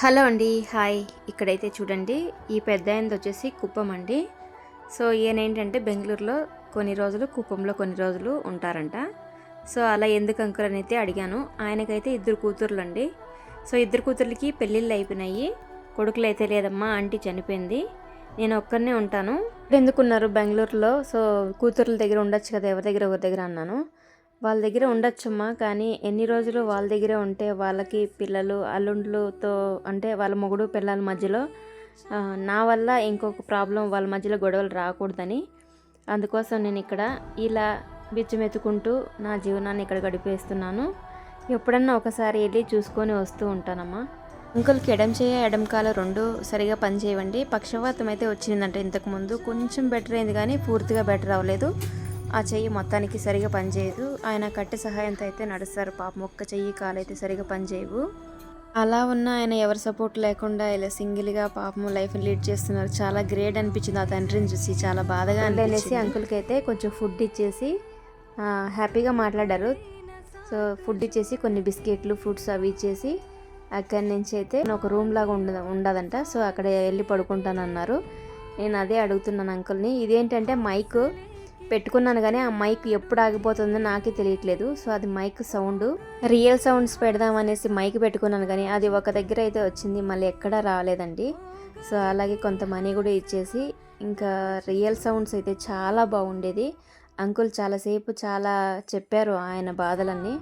Hello అండి, hi. ఇక్కడైతే చూడండి, ఈ పెద్దాయనది వచ్చేసి కుప్పం అండి. సో ఈయన ఏంటంటే బెంగళూరులో కొన్ని రోజులు, కుప్పంలో కొన్ని రోజులు ఉంటారంట. సో అలా ఎందుకు అంకుల్ అని అయితే అడిగాను. ఆయనకైతే ఇద్దరు కూతుర్లు అండి. సో ఇద్దరు కూతుర్లకి పెళ్ళిళ్ళు అయిపోయినాయి, కొడుకులు అయితే లేదమ్మా, ఆంటీ చనిపోయింది. నేను ఒక్కరినే ఉంటాను. ఎందుకున్నారు బెంగళూరులో? సో కూతుర్ల దగ్గర ఉండొచ్చు కదా, ఎవరి దగ్గర ఒకరి దగ్గర అన్నాను. వాళ్ళ దగ్గర ఉండొచ్చమ్మా, కానీ ఎన్ని రోజులు వాళ్ళ దగ్గరే ఉంటే వాళ్ళకి పిల్లలు అల్లుండ్లతో, అంటే వాళ్ళ మొగుడు పిల్లల మధ్యలో నా వల్ల ఇంకొక ప్రాబ్లం వాళ్ళ మధ్యలో గొడవలు రాకూడదని, అందుకోసం నేను ఇక్కడ ఇలా బిచ్చమెత్తుకుంటూ నా జీవనాన్ని ఇక్కడ గడిపేస్తున్నాను. ఎప్పుడన్నా ఒకసారి వెళ్ళి చూసుకొని వస్తూ ఉంటానమ్మా. అంకుల్కి ఎడం చేయ ఎడం కాలు రెండు సరిగా పనిచేయవండి. పక్షవాతం అయితే వచ్చిందంటే ఇంతకుముందు కొంచెం బెటర్ అయింది, కానీ పూర్తిగా బెటర్ అవ్వలేదు. ఆ చెయ్యి మొత్తానికి సరిగా పనిచేయదు. ఆయన కట్టె సహాయంతో అయితే నడుస్తారు. పాపం ఒక్క చెయ్యి కాలు అయితే సరిగా పనిచేయవు. అలా ఉన్న ఆయన ఎవరి సపోర్ట్ లేకుండా ఇలా సింగిల్గా పాపం లైఫ్ లీడ్ చేస్తున్నారు. చాలా గ్రేట్ అనిపించింది ఆ తండ్రిని చూసి, చాలా బాధగా అనిపించేసి అంకుల్కి అయితే కొంచెం ఫుడ్ ఇచ్చేసి హ్యాపీగా మాట్లాడారు. సో ఫుడ్ ఇచ్చేసి కొన్ని బిస్కెట్లు, ఫ్రూట్స్ అవి ఇచ్చేసి అక్కడి నుంచి అయితే ఒక రూమ్ లాగా ఉండదంట. సో అక్కడ వెళ్ళి పడుకుంటానన్నారు. నేను అదే అడుగుతున్నాను అంకుల్ని. ఇదేంటంటే మైక్ పెట్టుకున్నాను, కానీ ఆ మైక్ ఎప్పుడు ఆగిపోతుందో నాకే తెలియట్లేదు. సో అది మైక్ సౌండ్, రియల్ సౌండ్స్ పెడదామనేసి మైక్ పెట్టుకున్నాను, కానీ అది ఒక దగ్గర అయితే వచ్చింది, మళ్ళీ ఎక్కడా రాలేదండి. సో అలాగే కొంత మనీ కూడా ఇచ్చేసి, ఇంకా రియల్ సౌండ్స్ అయితే చాలా బాగుండేది. అంకుల్ చాలాసేపు చాలా చెప్పారు ఆయన బాధలన్నీ.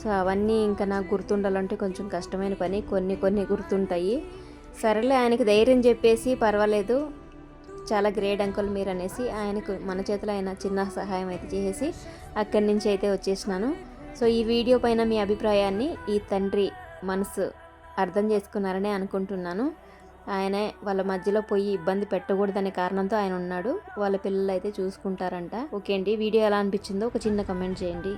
సో అవన్నీ ఇంకా నాకు గుర్తుండాలంటే కొంచెం కష్టమైన పని, కొన్ని గుర్తుంటాయి. సరేలే, ఆయనకి ధైర్యం చెప్పేసి పర్వాలేదు, చాలా గ్రేట్ అంకుల్ మీరు అనేసి ఆయనకు మన చేతిలో ఆయన చిన్న సహాయం అయితే చేసేసి అక్కడి నుంచి అయితే వచ్చేసినాను. సో ఈ వీడియో పైన మీ అభిప్రాయాన్ని ఈ తండ్రి మనసు అర్థం చేసుకున్నారని అనుకుంటున్నాను. ఆయనే వాళ్ళ మధ్యలో పోయి ఇబ్బంది పెట్టకూడదనే కారణంతో ఆయన ఉన్నాడు. వాళ్ళ పిల్లలు అయితే చూసుకుంటారంట. ఓకే అండి, వీడియో ఎలా అనిపించిందో ఒక చిన్న కమెంట్ చేయండి.